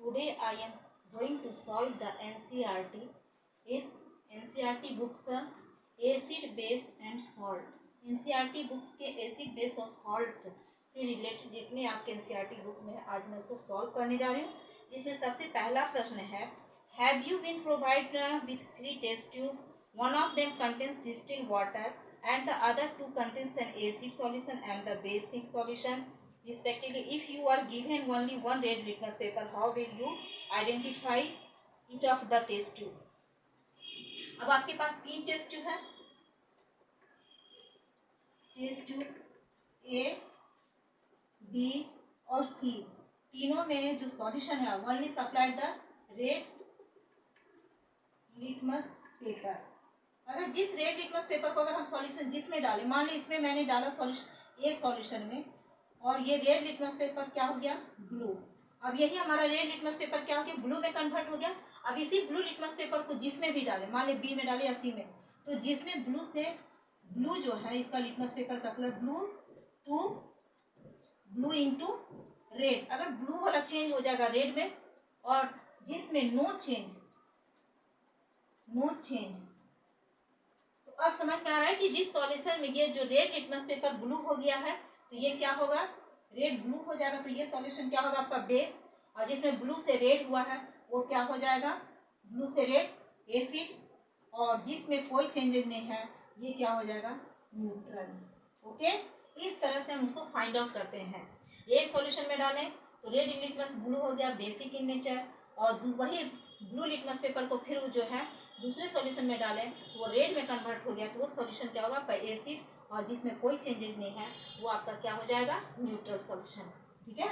Today I am going to solve the NCERT is NCERT books acid base and salt. NCERT books के acid base और salt से related जितने आपके NCERT book में आज मैं उसको सॉल्व करने जा रही हूँ, जिसमें सबसे पहला प्रश्न है have you been provided with 3 test tube, one of them contains distilled water and the other two contains an acid solution and the basic solution respectively. If you are given only one red litmus paper, how will you identify each of the test tube? अब आपके पास 3 test tube है, test tube ए, B और सी, तीनों में जो solution है only supplied the red litmus paper. अगर जिस रेड लिटमस पेपर को अगर हम सॉल्यूशन जिसमें डालें, मान ली इसमें मैंने डाला सॉल्यूशन ए सॉल्यूशन में और ये रेड लिटमस पेपर क्या हो गया ब्लू, अब यही हमारा रेड लिटमस पेपर क्या हो गया ब्लू में कन्वर्ट हो गया। अब इसी ब्लू लिटमस पेपर को जिसमें भी डालें, मान ली बी में डाले या सी में, तो जिसमें ब्लू से ब्लू जो है इसका लिटमस पेपर का colour blue to blue into red, अगर ब्लू वाला चेंज हो जाएगा रेड में, और जिसमें नो चेंज तो अब समझ में आ रहा है कि जिस सॉल्यूशन में ये जो रेड लिटमस पेपर ब्लू हो गया है तो ये क्या होगा रेड ब्लू हो जाएगा, तो ये सॉल्यूशन क्या होगा आपका बेस, और जिसमें ब्लू से रेड हुआ है वो क्या हो जाएगा ब्लू से रेड एसिड, और जिसमें कोई चेंजेस नहीं है ये क्या हो जाएगा न्यूट्रल। ओके, इस तरह से हम उसको फाइंड आउट करते हैं। एक सॉल्यूशन में डालें तो रेड लिटमस ब्लू हो गया बेसिक इन नेचर, और वही ब्लू लिटमस पेपर को फिर जो है दूसरे सॉल्यूशन में डालें तो वो रेड में कन्वर्ट हो गया, तो वो सॉल्यूशन क्या होगा एसिड, और जिसमें कोई चेंजेस नहीं है वो आपका क्या हो जाएगा न्यूट्रल सॉल्यूशन। ठीक है,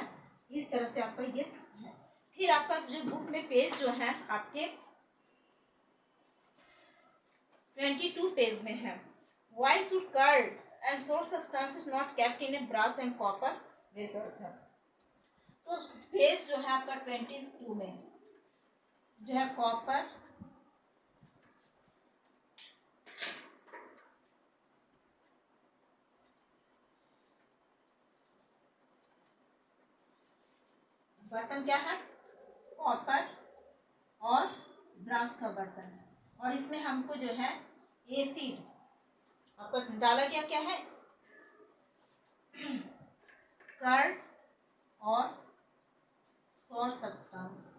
इस तरह से आपका ये है। फिर आपका जो बुक में पेज जो है आपके 22 पेज में है, why should curd and sour substances not kept in a brass and copper vessels है। तो पेज जो है आपका 22 में जो है कॉपर बर्तन क्या है कॉपर और ब्रास का बर्तन, और इसमें हमको जो है एसिड आपका डाला गया क्या है कर्ड और सॉर सब्सटेंस।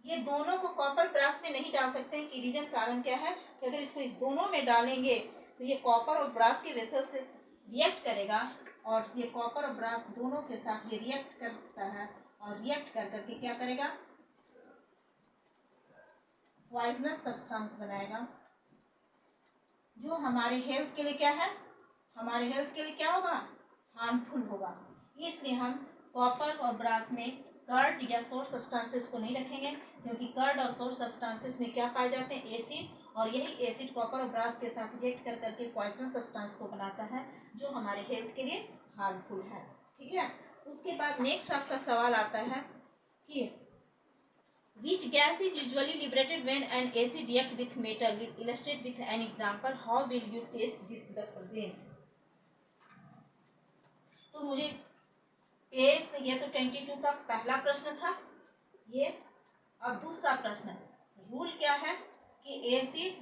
ये दोनों को कॉपर ब्रास में नहीं डाल सकते हैं कि रीजन कारण क्या है कि अगर इसको इस दोनों में डालेंगे तो ये कॉपर और ब्रास के वेसल से रिएक्ट करेगा, और ये कॉपर और ब्रास दोनों के साथ ये रिएक्ट करता है, और रिएक्ट कर करके क्या करेगा पॉइजनस सब्सटेंस बनाएगा, जो हमारे हेल्थ के लिए क्या है हमारे हेल्थ के लिए क्या होगा हार्मफुल होगा। इसलिए हम कॉपर और ब्रास में कर्ड या सोर सब्सटेंसेस को नहीं रखेंगे, क्योंकि कर्ड और सोर सब्सटेंसेस में क्या पाए जाते हैं एसिड, और यही एसिड कॉपर और ब्रास के साथ रिएक्ट कर करके पॉइजनस सब्सटेंस को बनाता है जो हमारे हेल्थ के लिए हार्मफुल है। ठीक है, उसके बाद नेक्स्ट आपका सवाल आता है कि which gas is usually liberated when an acid react with metal, will illustrate with an example, how will you test this the present। तो मुझे पेज से ये तो 22 का पहला प्रश्न था ये। अब दूसरा प्रश्न, रूल क्या है कि एसिड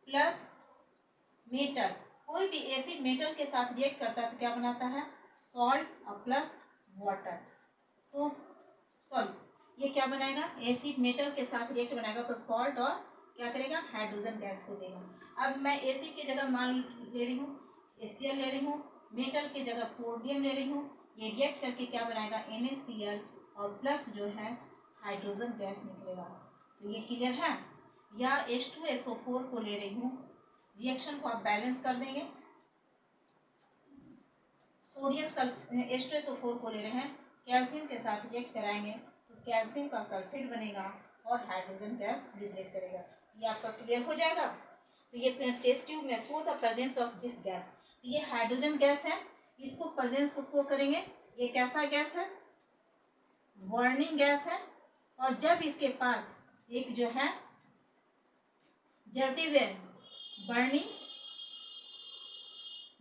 प्लस मेटल, कोई भी एसिड मेटल के साथ रिएक्ट करता है तो क्या बनाता है सॉल्ट और प्लस वाटर। तो सॉल्ट ये क्या बनाएगा एसिड मेटल के साथ रिएक्ट बनाएगा तो सॉल्ट और क्या करेगा हाइड्रोजन गैस को देगा। अब मैं एसिड की जगह मान ले रही हूँ HCl ले रही हूँ, मेटल की जगह सोडियम ले रही हूँ, ये रिएक्ट करके क्या बनाएगा NaCl और प्लस जो है हाइड्रोजन गैस निकलेगा। तो ये क्लियर है। या H2SO4 को ले रही हूँ, रिएक्शन को आप बैलेंस कर देंगे, सोडियम H2SO4 को ले रहे हैं, कैल्शियम के साथ रिएक्ट कराएंगे तो कैल्शियम का सल्फेट बनेगा और हाइड्रोजन गैस लिबरेट करेगा। ये आपका क्लियर हो जाएगा। तो ये टेस्ट ट्यूब में show the presence of this gas, तो ये हाइड्रोजन गैस है, इसको प्रेजेंस को शो करेंगे। ये कैसा गैस है बर्निंग गैस है, और जब इसके पास एक जो है जलते हुए बर्निंग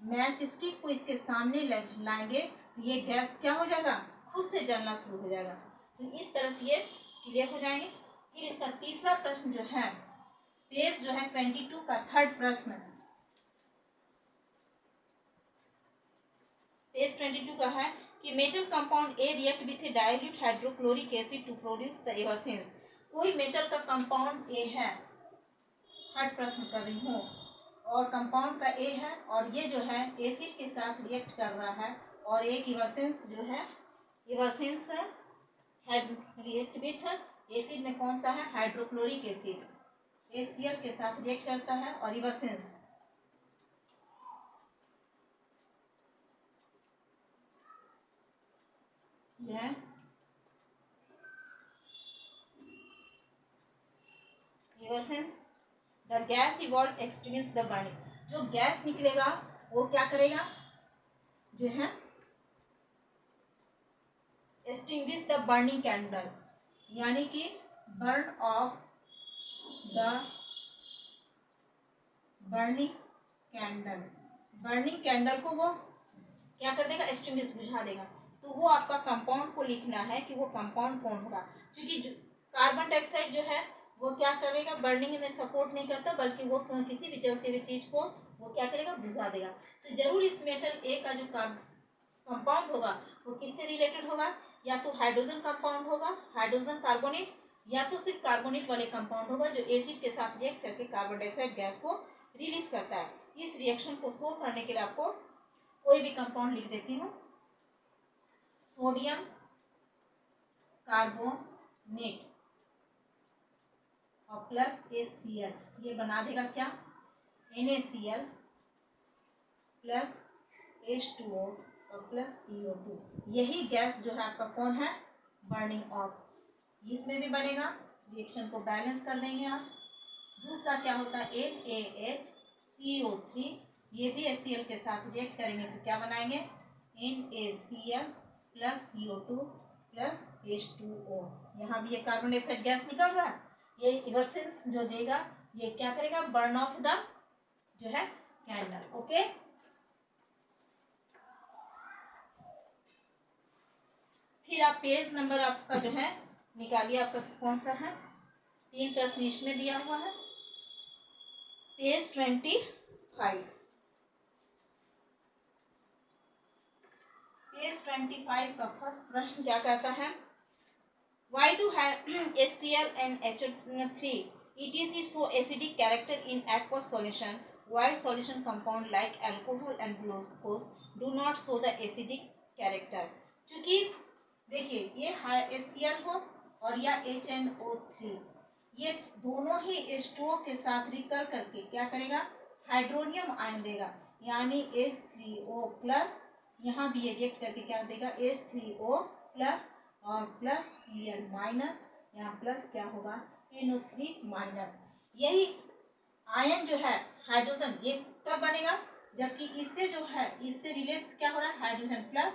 मैच स्टिक को इसके सामने लाएंगे तो ये गैस क्या हो जाएगा खुद से जलना शुरू हो जाएगा। तो इस तरह से ये क्लियर हो जाएंगे। फिर इसका तीसरा प्रश्न जो है पेज जो है 22 का थर्ड प्रश्न, पेज 22 का है कि metal compound A react with dilute hydrochloric acid to produce the effervescence. कोई मेटल का कंपाउंड ए है, थर्ड प्रश्न कर रही हूँ, और कंपाउंड का ए है और ये जो है एसिड के साथ रिएक्ट कर रहा है और एक इवर्सेंस जो है इवर्सेंस रिएक्ट विथ एसिड में कौन सा है हाइड्रोक्लोरिक एसिड HCl के साथ रिएक्ट करता है और इवर्सेंस यह effervescence the gas evolve extinguish the burning. जो गैस निकलेगा वो क्या करेगा जो है एक्सटिंग्विश द बर्निंग कैंडल, यानी कि burn of the burning candle, burning candle को वो क्या कर देगा एक्सटिंग्विश बुझा देगा। तो वो आपका कंपाउंड को लिखना है कि वो कंपाउंड कौन होगा, क्योंकि कार्बन डाइऑक्साइड जो है वो क्या करेगा बर्निंग में सपोर्ट नहीं करता बल्कि वो किसी भी जलती हुई चीज को वो क्या करेगा बुझा देगा। तो जरूर इस मेटल ए का जो कंपाउंड होगा वो किससे रिलेटेड होगा, या तो हाइड्रोजन कंपाउंड होगा हाइड्रोजन कार्बोनेट, या तो सिर्फ कार्बोनेट वाले कंपाउंड होगा जो एसिड के साथ रिएक्ट करके कार्बन डाइऑक्साइड गैस को रिलीज करता है। इस रिएक्शन को शो करने के लिए आपको कोई भी कंपाउंड लिख देती हूँ, सोडियम कार्बोनेट और प्लस HCl, ये बना देगा क्या NaCl प्लस H2O और प्लस CO2। यही गैस जो है आपका कौन है बर्निंग ऑफ, इसमें भी बनेगा, रिएक्शन को बैलेंस कर देंगे आप। दूसरा क्या होता है NaHCO3, ये भी HCl के साथ रिएक्ट करेंगे तो क्या बनाएंगे NaCl plus CO2 plus H2O। यहाँ भी ये कार्बन डाइऑक्साइड गैस निकल रहा है, ये इवर्सेंस जो देगा ये क्या करेगा बर्न ऑफ द जो है कैंडल। ओके, फिर आप पेज नंबर आपका जो है निकालिए, आपका कौन सा है, 3 प्रश्न इसमें दिया हुआ है। पेज 25, पेज 25 का फर्स्ट प्रश्न क्या कहता है, why do HCl and HO3 etc show acidic character in aqueous solution while solution compound like alcohol and glucose do not show the acidic character। क्योंकि देखिए ये HCl हो और या HNO3 ये दोनों ही H2O के साथ रिकल करके क्या करेगा हाइड्रोनियम आयन देगा, यानी H3O प्लस, यहाँ भी ये रिएक्ट करके क्या देगा H3O प्लस और प्लस Cl माइनस, यहाँ प्लस क्या होगा NO3 माइनस। यही आयन जो है हाइड्रोजन ये कब बनेगा जबकि इससे जो है इससे रिलीज क्या हो रहा है हाइड्रोजन प्लस,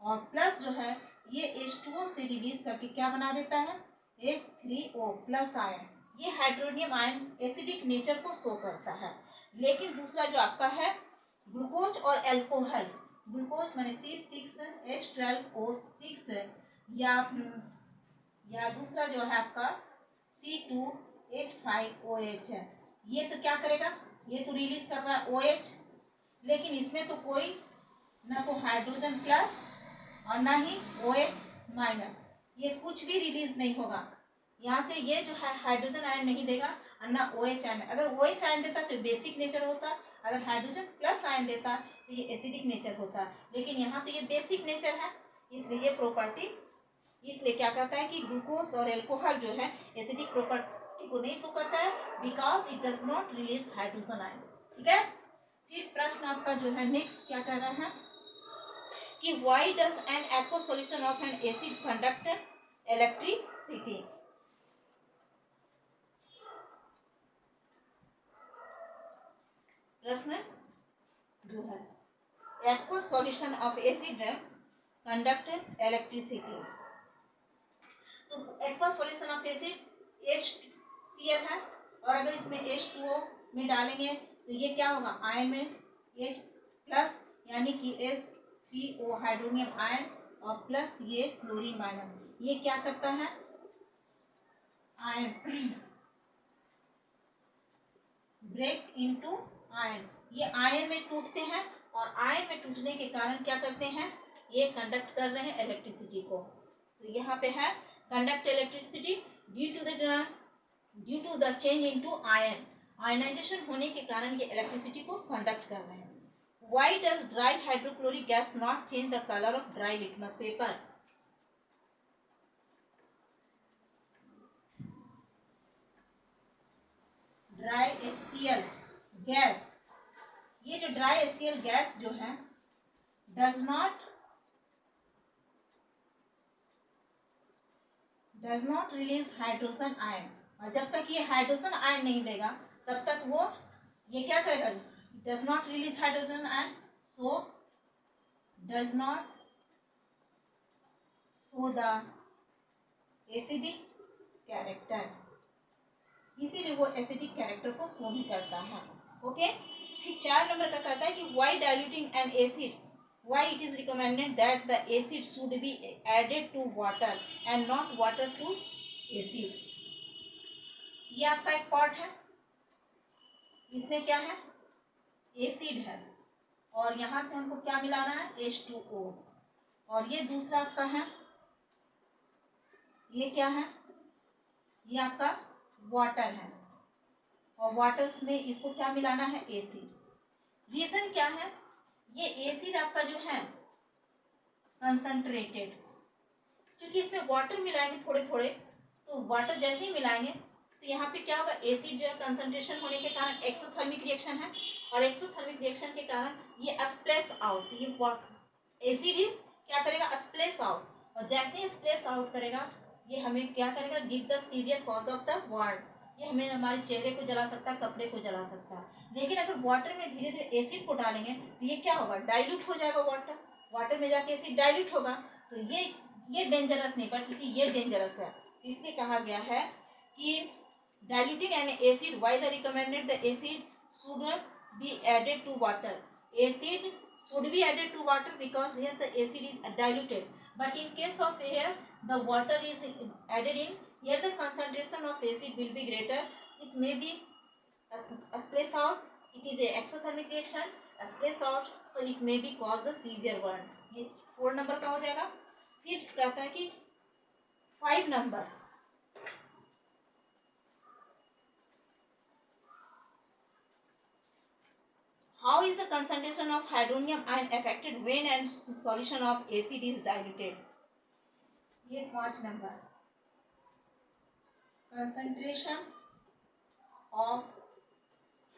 और प्लस जो है ये H2O से रिलीज करके क्या बना देता है H3O प्लस आयन। ये हाइड्रोनियम आयन एसिडिक नेचर को शो करता है। लेकिन दूसरा जो आपका है ग्लूकोज और अल्कोहल, ग्लूकोज माने C6H12O6 या दूसरा जो है आपका C2H5OH है, ये तो क्या करेगा ये तो रिलीज कर रहा है OH, लेकिन इसमें तो कोई ना तो हाइड्रोजन प्लस और ना ही OH माइनस, ये कुछ भी रिलीज नहीं होगा। यहाँ से ये जो है हाइड्रोजन आयन नहीं देगा और ना OH आयन, अगर OH आयन देता तो बेसिक नेचर होता, अगर हाइड्रोजन प्लस आयन देता तो ये एसिडिक नेचर होता, लेकिन यहाँ तो ये बेसिक नेचर है, इसलिए ये प्रॉपर्टी, इसलिए क्या कहता है कि ग्लूकोज और अल्कोहल जो है एसिडिक प्रॉपर्टी को नहीं शो करता है because it does not release hydrogen ion. ठीक है, फिर प्रश्न आपका जो है नेक्स्ट क्या कर रहा है कि why does an aqueous solution of an acid conduct electricity। प्रश्न जो है aqueous solution of acid conduct electricity, तो aqueous solution of acid HCl है और अगर इसमें H2O में डालेंगे तो ये क्या होगा आयन में H प्लस यानी कि H3O हाइड्रोनियम आयन और प्लस ये क्लोरीन माइनस, ये क्या करता है, आयन ब्रेक इनटू आयन, ये आयन में टूटते हैं और आयन में टूटने के कारण क्या करते हैं, ये कंडक्ट कर रहे हैं इलेक्ट्रिसिटी को। तो यहाँ पे है conduct electricity due to the change into ion, ionisation होने के कारण ये इलेक्ट्रिसिटी को कंडक्ट कर रहे हैं। Why does dry hydrochloric gas not change the color of dry litmus paper? Dry HCl gas, ये जो ड्राई HCl गैस जो है does not release hydrogen ion, और जब तक ये हाइड्रोजन आयन नहीं देगा तब तक वो ये क्या करेगा, does not release hydrogen ion, so does not show the acidic character, इसीलिए वो एसिडिक कैरेक्टर को शो नहीं करता है। ओके, फिर 4 नंबर का कहता है कि why diluting an acid, why it is recommended that the acid should be added to water and not water to acid. ये आपका एक पॉट है, इसमें क्या है, एसिड है, और यहाँ से हमको क्या मिलाना है, H2O, और ये दूसरा आपका है, ये क्या है, ये आपका वाटर है, और वाटर में इसको क्या मिलाना है, एसिड। रीजन क्या है, ये एसिड आपका जो है कंसंट्रेटेड, क्योंकि इसमें वाटर मिलाएंगे थोड़े थोड़े, तो वाटर जैसे ही मिलाएंगे तो यहाँ पे क्या होगा, एसिड जो है कंसंट्रेशन होने के कारण एक्सोथर्मिक रिएक्शन है, और एक्सोथर्मिक रिएक्शन के कारण ये स्प्लेश आउट, ये एसिड ही क्या करेगा, स्प्लेश आउट, और जैसे ही स्प्लेश आउट करेगा ये हमें क्या करेगा, give the severe cause of the world, ये हमें हमारे चेहरे को जला सकता है, कपड़े को जला सकता है। लेकिन अगर वाटर में धीरे धीरे एसिड को डालेंगे तो ये क्या होगा, डाइल्यूट हो जाएगा, वाटर में जाके एसिड डाइल्यूट होगा, तो ये डेंजरस नहीं, बट ये डेंजरस है। इसलिए कहा गया है कि diluting an acid, why the recommended the acid should be added to water, acid should be added to water because here the acid is diluted, but in case of air the water is added in, here the concentration of acid will be greater, it may be splash out, it is a exothermic reaction, splash out, so it may be cause the severe burn। ये 4 number का हो जाएगा। फिर कहता है कि 5 number, how is the concentration of hydronium ion affected when and solution of acid is diluted? ये 5 number, concentration of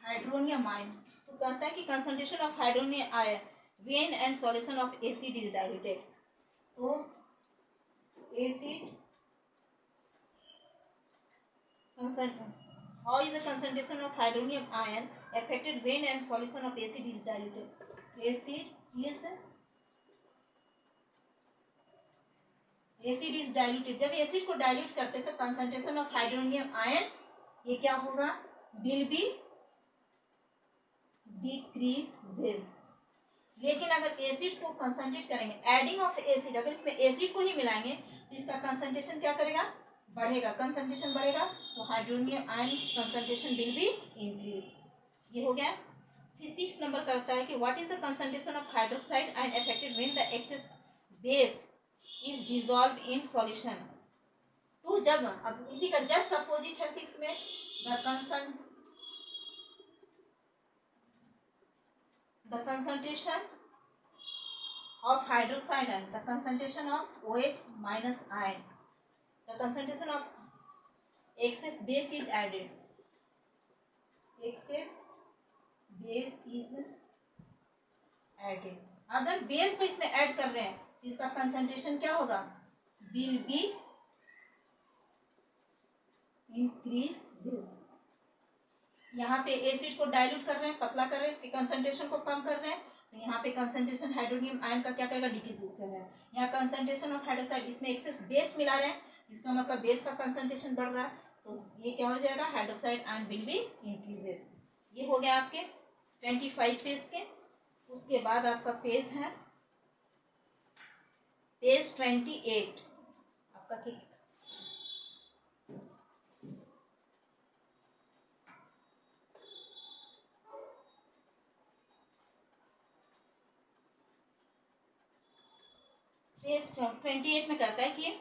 hydronium ion, तो कहता है कि concentration of hydronium ion when and solution of acid is diluted, तो acid how is the concentration of hydronium ion affected when and solution of acid is diluted? acid is diluted, जब acid को dilute करते हैं तो concentration of hydronium ion ये क्या होगा, will be decreases. लेकिन अगर एसिड को कंसंट्रेट करेंगे, एडिंग ऑफ एसिड, अगर इसमें एसिड को ही मिलाएंगे तो इसका कंसंट्रेशन क्या करेगा, बढ़ेगा, कंसंट्रेशन बढ़ेगा, तो hydronium ion concentration will be increase. ये हो गया। फिर 6 नंबर करता है कि what is the concentration of hydroxide ion affected when the excess base is dissolve in solution. तो जब, अब इसी का जस्ट अपोजिट है 6 में, the concentration of hydroxide ion, the concentration of OH minus ion, the concentration of excess base is added, excess base is added, अगर base को इसमें ऐड कर रहे हैं तो इसका कंसंट्रेशन क्या होगा, विल बी इंक्रीजेस। यहाँ पे एसिड को डाइल्यूट कर रहे हैं, पतला कर रहे हैं, इसके कंसंट्रेशन को कम कर रहे हैं, तो यहाँ पे कंसंट्रेशन हाइड्रोनियम आयन का क्या करेगा, डिक्रीज कर रहा है। यहाँ कंसंट्रेशन ऑफ हाइड्रोक्साइड, इसमें एक्सेस बेस मिला रहे हैं, इसका मतलब बेस का कंसंट्रेशन बढ़ रहा है, तो ये क्या हो जाएगा, hydroxide ion will be increases. ये हो गया आपके 25 पेज के। उसके बाद आपका पेज है पेज 28 आपका पेज 28 में कहता है कि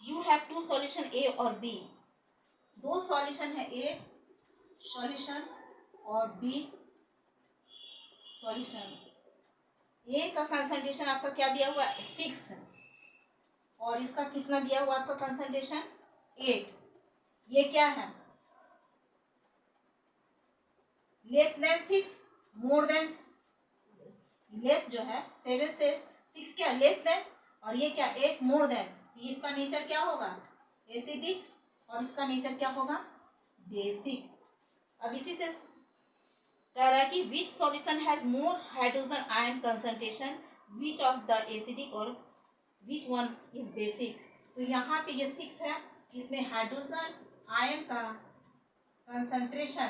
यू हैव टू सॉल्यूशन ए और बी, दो सॉल्यूशन है, ए सॉल्यूशन और बी सॉल्यूशन। ए का कंसंट्रेशन आपका क्या दिया हुआ है 6 और इसका कितना दिया हुआ आपका कंसंट्रेशन 8। ये क्या है less than 6 more than, less जो है 7 से 6 क्या लेस देन, और ये क्या 8 मोर देन, इसका नेचर क्या होगा एसिडिक और इसका नेचर क्या होगा बेसिक। अब इसी से कह रहा है कि which solution has more hydrogen ion concentration, which of the acidic और विच वन इज बेसिक। तो यहाँ पे ये 6 है जिसमें हाइड्रोजन आयन का कंसंट्रेशन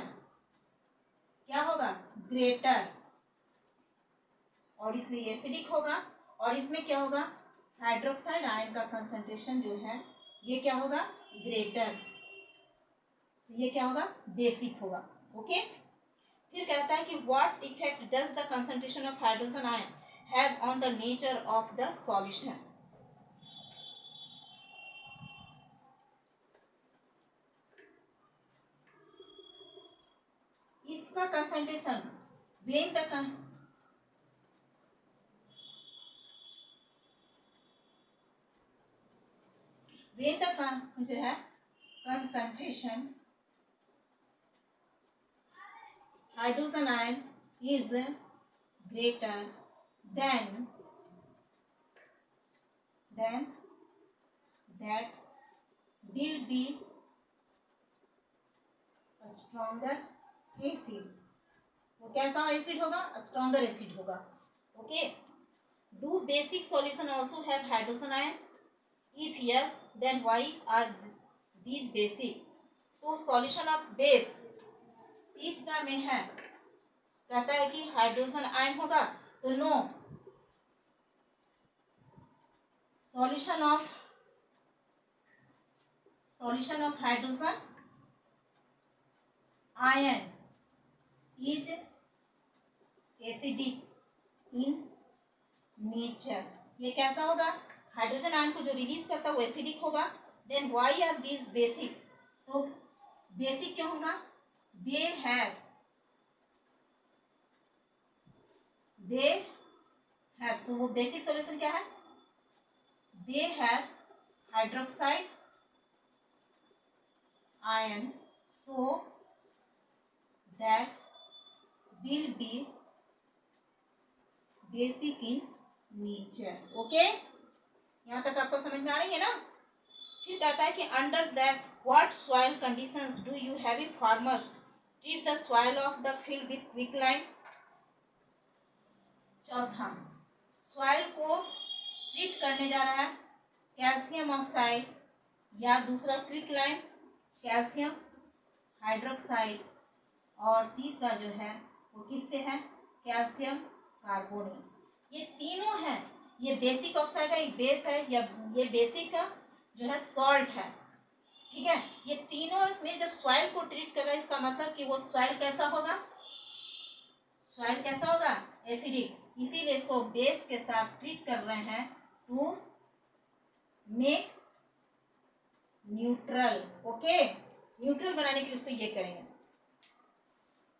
क्या होगा ग्रेटर और इसलिए एसिडिक होगा, और इसमें क्या होगा हाइड्रोक्साइड आयन का कंसंट्रेशन जो है ये क्या होगा ग्रेटर, ये क्या होगा बेसिक होगा। ओके, फिर कहता है कि what effect does the concentration of hydrogen ion have on the nature of the solution. इसका कंसंट्रेशन when the जो है concentration hydrogen ion is greater than that will be a stronger acid। वो कैसा acid होगा stronger acid होगा। Okay, do basic solution also have hydrogen ion, if yes then why are these basic. तो solution of base तीसरा में है, कहता है कि हाइड्रोजन आयन होगा तो no, solution of hydrogen ion is acidic in nature. ये कैसा होगा हाइड्रोजन आयन को जो रिलीज करता है वो एसिडिक होगा। Then why are these basic, तो बेसिक क्या होगा दे हैव तो वो बेसिक सॉल्यूशन क्या है they have hydroxide ion so that will be basic in nature। Okay, यहाँ तक आपको समझ में आ रही है ना। फिर कहता है कि under that what soil conditions do you have farmers treat the soil of the field with quicklime. चौथा, सॉइल को ट्रीट करने जा रहा है कैल्शियम ऑक्साइड या दूसरा क्विकलाइन कैल्शियम हाइड्रोक्साइड, और तीसरा जो है वो किससे है कैल्शियम कार्बोनेट। ये तीनों हैं, ये बेसिक ऑक्साइड है, एक बेस है, या ये बेसिक जो है सॉल्ट है। ठीक है, ये तीनों में जब सॉइल को ट्रीट कर रहा है इसका मतलब कि वो सॉइल कैसा होगा एसिडिक, इसीलिए इसको बेस के साथ ट्रीट कर रहे हैं to make neutral. Okay, neutral बनाने के लिए इसको ये करेंगे।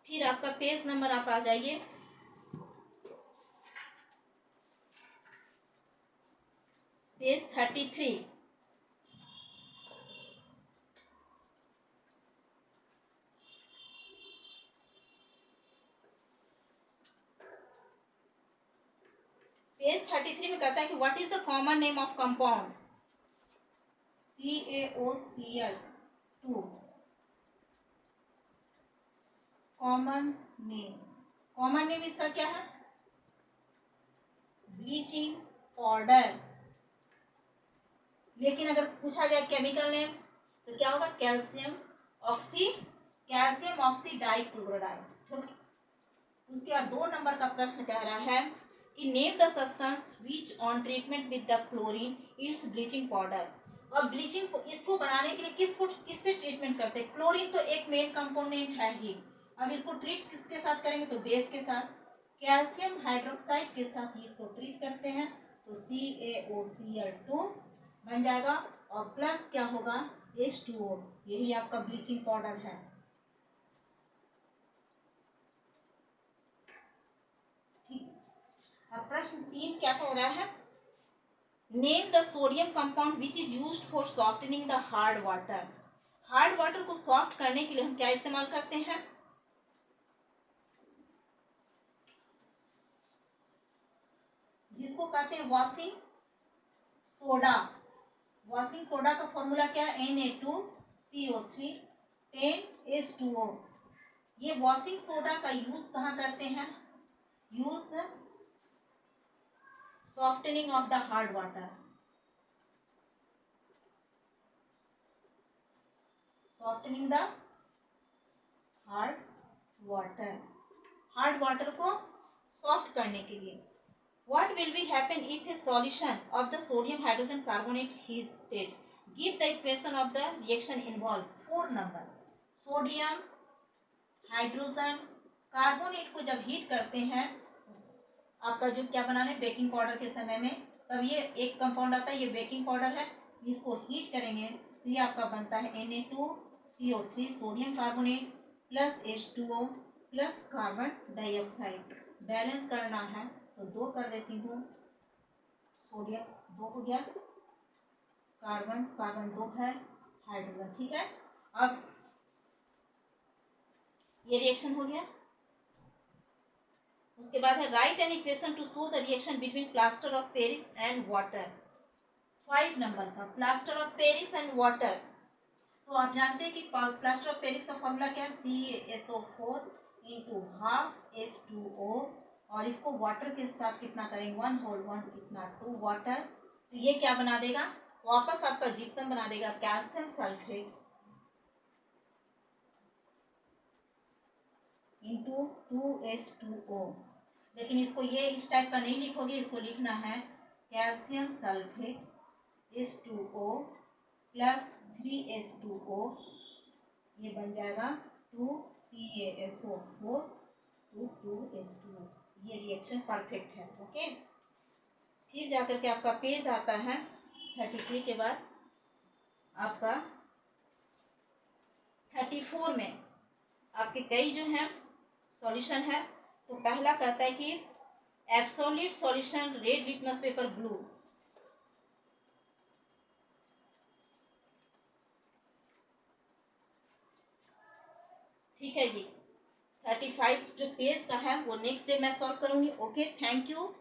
फिर आपका पेज नंबर आप आ जाइए पेज 33। पेज 33 में कहता है कि what is the common name of compound CaOCl2। Common name इसका क्या है ब्लीचिंग पाउडर। लेकिन अगर पूछा जाए केमिकल नेम तो क्या होगा कैल्शियम ऑक्सी डाइक्लोराइड। उसके बाद 2 नंबर का प्रश्न कह रहा है कि name the substance which on treatment with the chlorine it's bleaching powder. और ब्लीचिंग इसको बनाने के लिए किससे ट्रीटमेंट करते हैं? क्लोरीन तो एक मेन कंपोनेंट है ही। अब इसको ट्रीट किसके साथ करेंगे? तो बेस के साथ, कैल्शियम हाइड्रोक्साइड के साथ इसको ट्रीट करते हैं तो CaOCl2 बन जाएगा और प्लस क्या होगा? H2O। यही आपका ब्लीचिंग पाउडर है। ठीक। अब प्रश्न 3 क्या कह रहा है? Name the sodium compound which is used for softening the hard water. Hard water को सॉफ्ट करने के लिए हम क्या इस्तेमाल करते हैं? जिसको कहते हैं वॉशिंग सोडा। वॉशिंग सोडा का फॉर्मूला क्या है? Na2CO3 10H2O। ये वॉशिंग सोडा का यूज कहाँ करते हैं? Use softening of the hard water. Softening the hard water, hard water को सॉफ्ट करने के लिए। What will be happen if a solution of the sodium hydrogen carbonate heated? Give the equation of the reaction involved. 4 number। Sodium hydrogen carbonate को जब heat करते हैं, आपका जो क्या बनाना है बेकिंग पाउडर के समय में, तब ये एक कंपाउंड आता है, ये बेकिंग पाउडर है। इसको हीट करेंगे तो ये आपका बनता है Na2CO3 sodium carbonate plus H2O plus carbon dioxide. Balance करना है तो 2 कर देती हूँ। सोडियम 2 हो गया, कार्बन कार्बन 2 है, हाइड्रोजन। ठीक है, अब ये रिएक्शन हो गया। उसके बाद है write an equation to show the reaction between plaster of Paris and water. 5 नंबर का plaster of Paris and water. तो आप जानते हैं कि प्लास्टर ऑफ पेरिस का फॉर्मूला क्या है? CaSO4 इंटू हाफ H2O और इसको वाटर के साथ कितना करेंगे? 1/1 कितना 2 वाटर। तो ये क्या बना देगा? वापस आपका जिप्सम बना देगा, कैल्शियम सल्फेट इंटू 2H2O। लेकिन इसको ये इस टाइप का नहीं लिखोगे, इसको लिखना है calcium sulphate H2O plus 3H2O। ये बन जाएगा 2CaSO4 2H2O। ये रिएक्शन परफेक्ट है। ओके, फिर जाकर के आपका पेज आता है 33 के बाद आपका 34 में आपके कई जो है सॉल्यूशन है। तो पहला कहता है कि absolute solution red litmus paper blue. ठीक है जी, 35 जो पेज का है वो नेक्स्ट डे मैं सॉल्व करूंगी। Okay, thank you.